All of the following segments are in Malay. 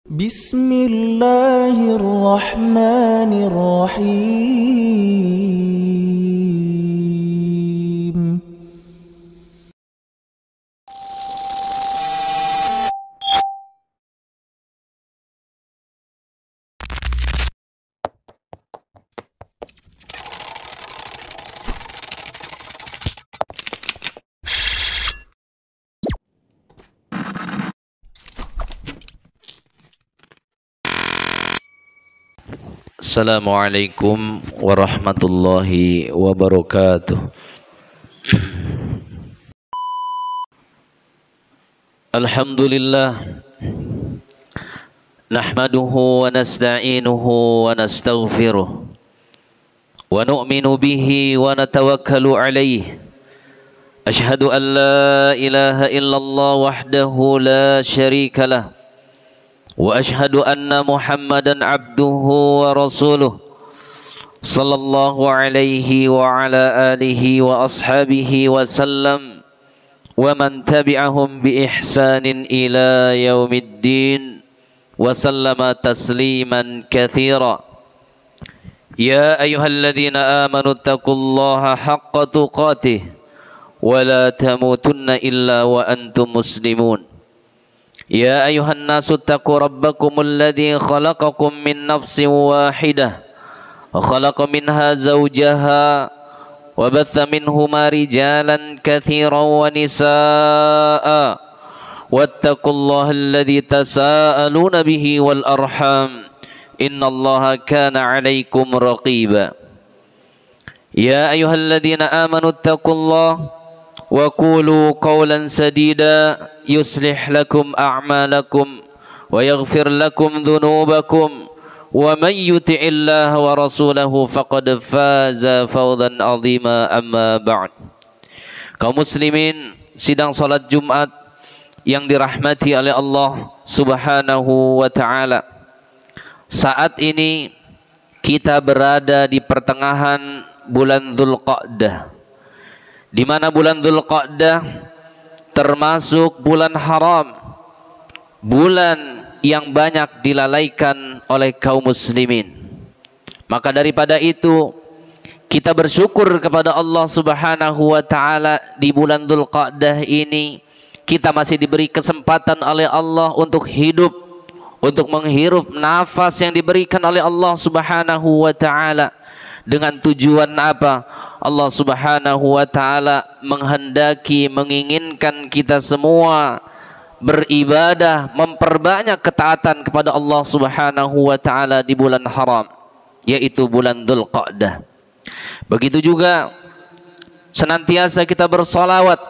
Bismillahirrahmanirrahim. Assalamualaikum warahmatullahi wabarakatuh. Alhamdulillah, nahmaduhu wa nasta'inuhu wa nastaghfiruh wa nu'minu bihi wa natawakkalu alayhi. Ashhadu an la ilaha illallah wahdahu la syarika lah, wa ashhadu anna Muhammadan abduhu wa rasuluh sallallahu alaihi wa ala alihi wa ashabihi wa sallam wa man tabi'ahum bi ihsanin ila yaumiddin wa sallama tasliman katsira. Ya ayyuhalladzina amanu taqullaha haqqa tuqatih wa la tamutunna illa wa antum muslimun. Ya ayuhan nasu taqu rabbakumul ladzi khalaqakum min nafsin wahidah wa khalaqa minha zawjaha wa batha minhuma rijalan katsiran wa nisaa'a wattaqullaha alladzi tasaaluna bihi wal arham innallaha kana 'alaikum raqiba. Ya ayyuhalladzina amanu taqullaha wa qulu qawlan sadida yuslih lakum a'malakum wa yaghfir lakum dhunubakum wa man yuti'illaha wa rasulahu faqad faza fawzan 'azima. Amma ba'd. Kaum muslimin sidang salat Jumat yang dirahmati oleh Allah Subhanahu wa taala. Saat ini kita berada di pertengahan bulan Dzulqa'dah, di mana bulan Dzulqa'dah termasuk bulan haram, bulan yang banyak dilalaikan oleh kaum muslimin. Maka daripada itu kita bersyukur kepada Allah Subhanahu wa taala, di bulan Dzulqa'dah ini kita masih diberi kesempatan oleh Allah untuk hidup, untuk menghirup nafas yang diberikan oleh Allah Subhanahu wa taala. Dengan tujuan apa? Allah Subhanahu wa taala menghendaki, menginginkan kita semua beribadah, memperbanyak ketaatan kepada Allah Subhanahu wa taala di bulan haram, yaitu bulan Dzulqa'dah. Begitu juga senantiasa kita bersolawat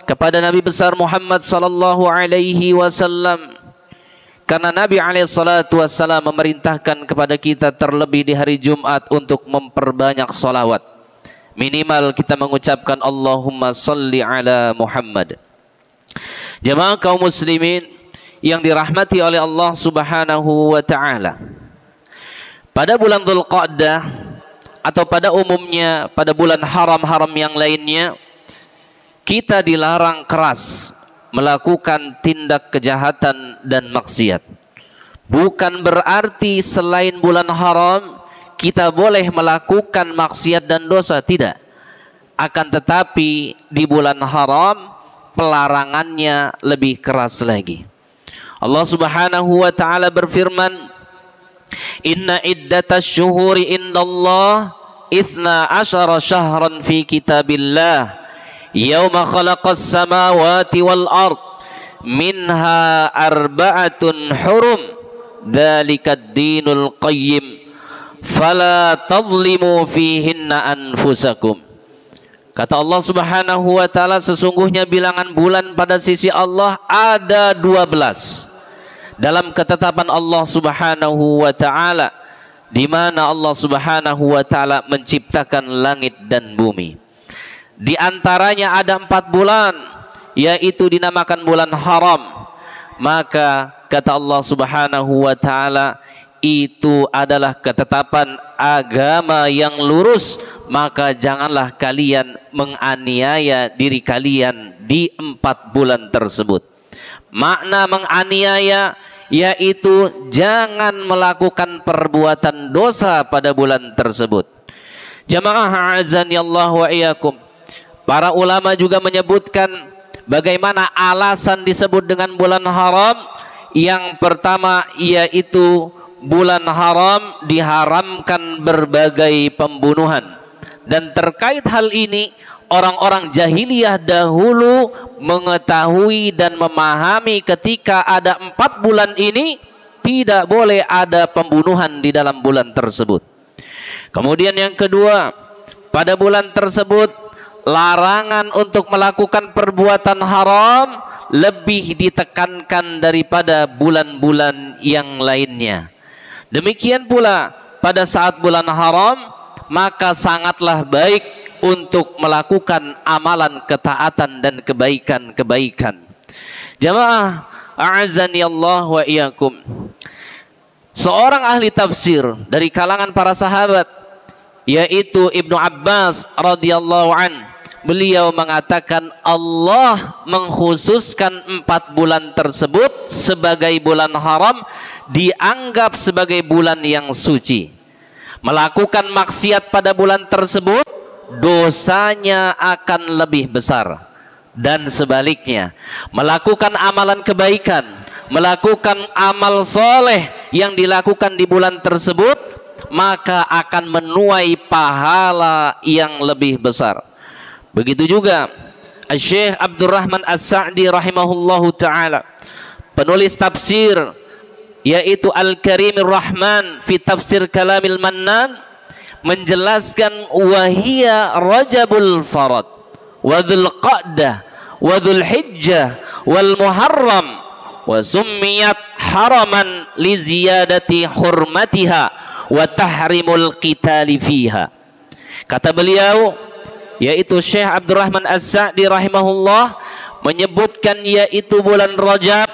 kepada Nabi besar Muhammad sallallahu alaihi wasallam, karena Nabi SAW memerintahkan kepada kita terlebih di hari Jumat untuk memperbanyak salawat. Minimal kita mengucapkan Allahumma salli ala Muhammad. Jemaah kaum muslimin yang dirahmati oleh Allah Subhanahu wa taala, pada bulan Dzulqa'dah atau pada umumnya pada bulan haram-haram yang lainnya, kita dilarang keras melakukan tindak kejahatan dan maksiat. Bukan berarti selain bulan haram kita boleh melakukan maksiat dan dosa, tidak. Akan tetapi di bulan haram pelarangannya lebih keras lagi. Allah Subhanahu wa taala berfirman, "Inna iddatasy syuhuri indallah 12 syahran fi kitabillah yauma khalaqas samawati wal ard minha arba'atun hurum dzalikad dinul qayyim fala tadhlimu fihinna anfusakum." Kata Allah Subhanahu wa taala, sesungguhnya bilangan bulan pada sisi Allah ada 12 dalam ketetapan Allah Subhanahu wa taala, di mana Allah Subhanahu wa taala menciptakan langit dan bumi. Di antaranya ada 4 bulan, yaitu dinamakan bulan haram. Maka kata Allah Subhanahu wa taala, itu adalah ketetapan agama yang lurus, maka janganlah kalian menganiaya diri kalian di 4 bulan tersebut. Makna menganiaya yaitu jangan melakukan perbuatan dosa pada bulan tersebut. Jamaah azani Allah wa iyyakum. Para ulama juga menyebutkan bagaimana alasan disebut dengan bulan haram. Yang pertama yaitu bulan haram diharamkan berbagai pembunuhan. Dan terkait hal ini, orang-orang jahiliyah dahulu mengetahui dan memahami ketika ada 4 bulan ini tidak boleh ada pembunuhan di dalam bulan tersebut. Kemudian yang kedua, pada bulan tersebut larangan untuk melakukan perbuatan haram lebih ditekankan daripada bulan-bulan yang lainnya. Demikian pula pada saat bulan haram, maka sangatlah baik untuk melakukan amalan ketaatan dan kebaikan-kebaikan. Jamaah a'azani Allah wa iyyakum. Seorang ahli tafsir dari kalangan para sahabat yaitu Ibnu Abbas radhiyallahu an, beliau mengatakan Allah mengkhususkan 4 bulan tersebut sebagai bulan haram, dianggap sebagai bulan yang suci. Melakukan maksiat pada bulan tersebut dosanya akan lebih besar, dan sebaliknya melakukan amalan kebaikan, melakukan amal soleh yang dilakukan di bulan tersebut, maka akan menuai pahala yang lebih besar. Begitu juga Syekh Abdurrahman As-Sa'di rahimahullahu ta'ala, penulis tafsir yaitu Al-Karimir Rahman fi Tafsir Kalamil Mannan, menjelaskan wahia Rajabul Farad wa Dzul Qa'dah wa Dzul Hijjah wal Muharram wa summiyat haraman li ziyadati hurmatiha wa tahrimul qitali fiha. Kata beliau yaitu Syekh Abdurrahman As-Sa'di rahimahullah menyebutkan yaitu bulan Rajab,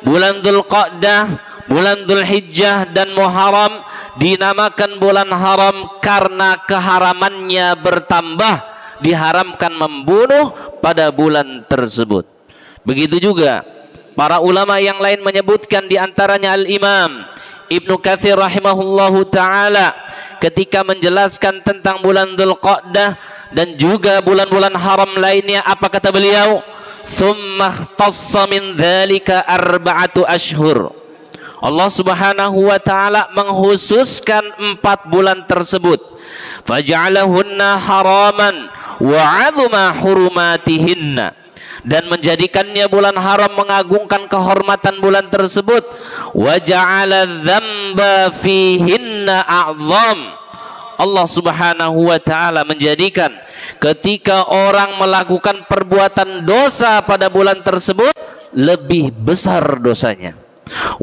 bulan Dzul Qa'dah, bulan Dzul Hijjah dan Muharram dinamakan bulan haram karena keharamannya bertambah, diharamkan membunuh pada bulan tersebut. Begitu juga para ulama yang lain menyebutkan, diantaranya Al-Imam Ibnu Katsir rahimahullahu ta'ala ketika menjelaskan tentang bulan Dzul Qa'dah dan juga bulan-bulan haram lainnya, apa kata beliau? Tsumma ikhtassa min dzalika 4 ashhur. Allah subhanahu wa ta'ala menghususkan 4 bulan tersebut, faja'alahunna haraman wa 'azuma hurumatihinna, dan menjadikannya bulan haram, mengagungkan kehormatan bulan tersebut, wa ja'ala dzamba fihinna a'zam. Allah subhanahu wa ta'ala menjadikan ketika orang melakukan perbuatan dosa pada bulan tersebut lebih besar dosanya.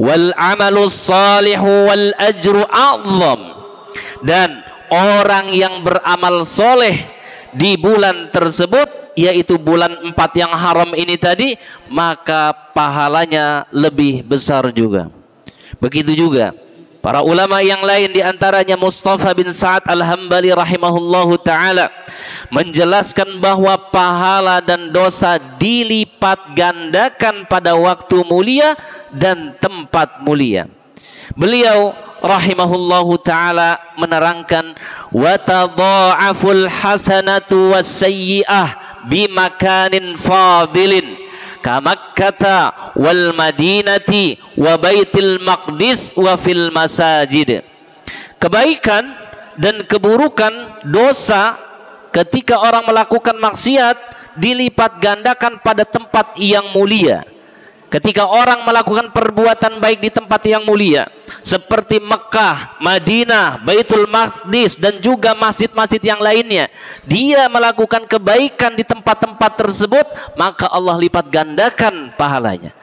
Wal amalus salihu wal ajru a'zam, dan orang yang beramal soleh di bulan tersebut, yaitu bulan 4 yang haram ini tadi, maka pahalanya lebih besar juga. Begitu juga para ulama yang lain, diantaranya Mustafa bin Sa'ad Al-Hambali rahimahullahu ta'ala, menjelaskan bahwa pahala dan dosa dilipat gandakan pada waktu mulia dan tempat mulia. Beliau rahimahullahu ta'ala menerangkan, wa tadha'aful hasanatu was-sayyi'ah bimakanin fadilin kamakkata wal madinati wa baitil maqdis wa fil masajid. Kebaikan dan keburukan dosa ketika orang melakukan maksiat dilipat gandakan pada tempat yang mulia. Ketika orang melakukan perbuatan baik di tempat yang mulia seperti Mekah, Madinah, Baitul Maqdis dan juga masjid-masjid yang lainnya, dia melakukan kebaikan di tempat-tempat tersebut, maka Allah lipat gandakan pahalanya.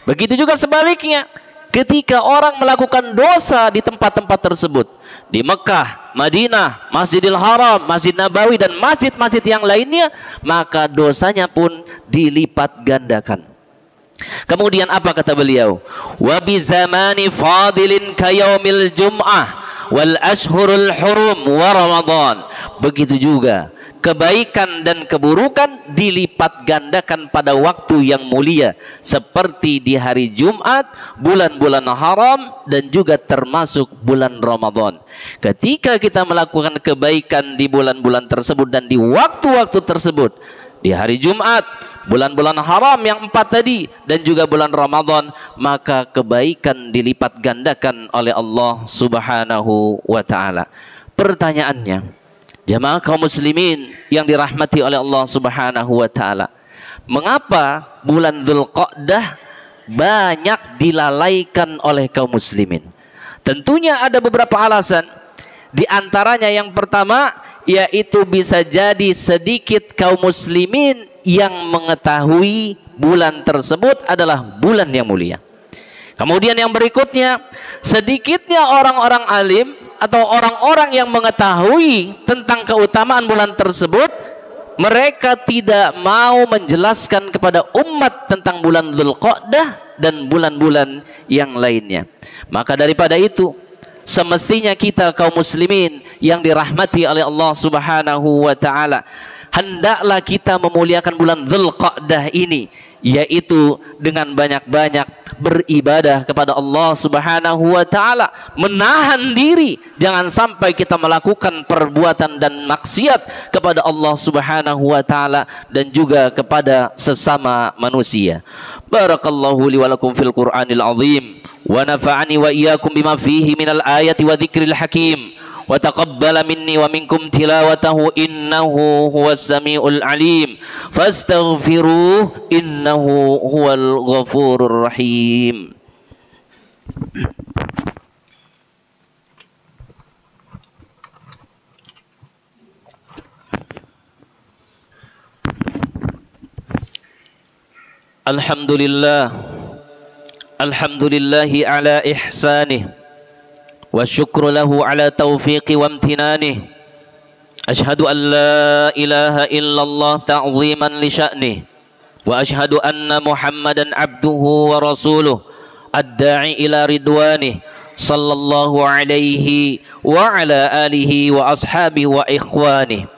Begitu juga sebaliknya, ketika orang melakukan dosa di tempat-tempat tersebut, di Mekah, Madinah, Masjidil Haram, Masjid Nabawi dan masjid-masjid yang lainnya, maka dosanya pun dilipat gandakan. Kemudian apa kata beliau? Wa bi zamani fadilin kayaumil jum'ah wal ashhurul hurum wa Ramadan. Begitu juga kebaikan dan keburukan dilipat gandakan pada waktu yang mulia seperti di hari Jumat, bulan-bulan haram, dan juga termasuk bulan Ramadan. Ketika kita melakukan kebaikan di bulan-bulan tersebut dan di waktu-waktu tersebut, di hari Jumat, bulan-bulan haram yang 4 tadi, dan juga bulan Ramadan, maka kebaikan dilipat gandakan oleh Allah Subhanahu wa ta'ala. Pertanyaannya, jamaah kaum muslimin yang dirahmati oleh Allah Subhanahu wa ta'ala, mengapa bulan Dzulqa'dah banyak dilalaikan oleh kaum muslimin? Tentunya ada beberapa alasan. Di antaranya yang pertama, yaitu bisa jadi sedikit kaum muslimin yang mengetahui bulan tersebut adalah bulan yang mulia. Kemudian yang berikutnya, sedikitnya orang-orang alim atau orang-orang yang mengetahui tentang keutamaan bulan tersebut, mereka tidak mau menjelaskan kepada umat tentang bulan Dzulqa'dah dan bulan-bulan yang lainnya. Maka daripada itu, semestinya kita kaum muslimin yang dirahmati oleh Allah Subhanahu wa ta'ala, hendaklah kita memuliakan bulan Dzulqa'dah ini, yaitu dengan banyak-banyak beribadah kepada Allah Subhanahu wa ta'ala, menahan diri jangan sampai kita melakukan perbuatan dan maksiat kepada Allah Subhanahu wa ta'ala dan juga kepada sesama manusia. Barakallahu li wa lakum fil Qur'anil azim wa nafa'ani wa iyyakum bima fihi minal ayati wa dzikril hakim. وتقبل مني ومنكم تلاوته إنه هو السميع العليم فاستغفروه إنه هو الغفور الرحيم. Alhamdulillah, alhamdulillahi ala ihsanih wa syukru lahu ala taufiqi wa amtinanih. Ashhadu an la ilaha illallah ta'ziman li sya'nih wa ashhadu anna Muhammadan abduhu wa rasuluh ad-da'i ila ridwanih sallallahu alaihi wa ala alihi wa ashabihi wa ikhwanih.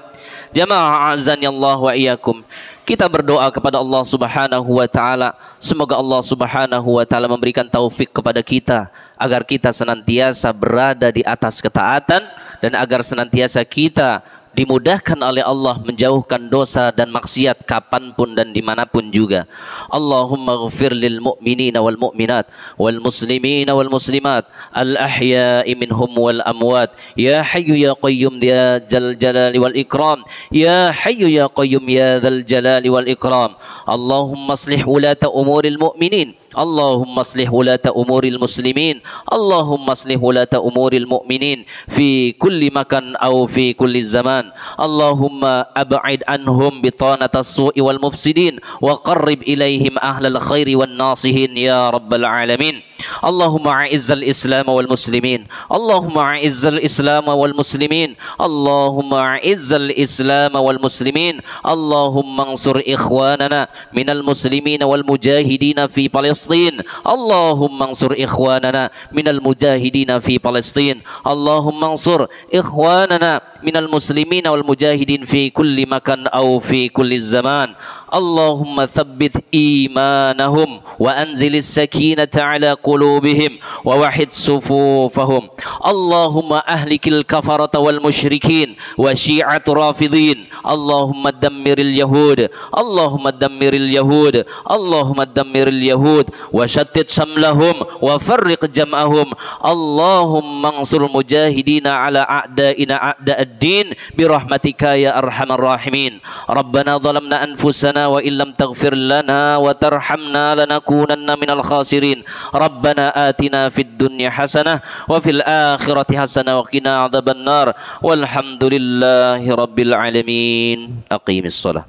Jamaah azani Allah wa iyyakum, kita berdoa kepada Allah Subhanahu wa ta'ala, semoga Allah Subhanahu wa ta'ala memberikan taufik kepada kita agar kita senantiasa berada di atas ketaatan dan agar senantiasa kita dimudahkan oleh Allah menjauhkan dosa dan maksiat kapanpun dan dimanapun juga. Allahumma ghafir lil mu'minina wal mu'minat wal muslimina wal muslimat al ahya'i minhum wal amwat ya hayyu ya qayyum ya dzal jalali wal ikram ya hayyu ya qayyum ya dzal jalali wal ikram. Allahumma aslih wulata umuril mu'minin, Allahumma aslih wulata umuril muslimin, Allahumma aslih wulata umuril mu'minin fi kulli makan aw fi kulli zaman. Allahumma ab'id anhum bitanatas su'i wal mufsidin wa qarrib ilaihim ahlal khairi wan nasihin ya rabbal alamin. Allahumma a'izzal islam wal muslimin, Allahumma a'izzal islam wal muslimin, Allahumma a'izzal islam wal muslimin, Allahumma ansur ikhwanana minal muslimin wal mujahidin fi Palestin, Allahumma ansur ikhwanana minal mujahidin fi Palestin, Allahumma ansur ikhwanana minal muslimin wal mujahidin fi kulli makan aw fi kulli zaman. Allahumma thabbit imanahum wa anzilis sakinata ala qulubihim wa wahid sufufahum. Allahumma ahlikil kafarata wal musyrikin wa syi'at rafidin. Allahumma dammiril yahud, Allahumma dammiril yahud, Allahumma dammiril yahud wa shattit samlahum wa farriq jam'ahum. Allahumma ansur mujahidina ala a'da'ina a'da'ad-din birahmatika ya arhamar rahimin. Rabbana zalamna anfusana wa illam taghfir lana wa tarhamna lanakunanna minal khasirin. Rabbana atina fid dunya hasanah wa fil akhirati hasanah wa qina adzabannar. Walhamdulillahi rabbil alamin. Aqimis shalah.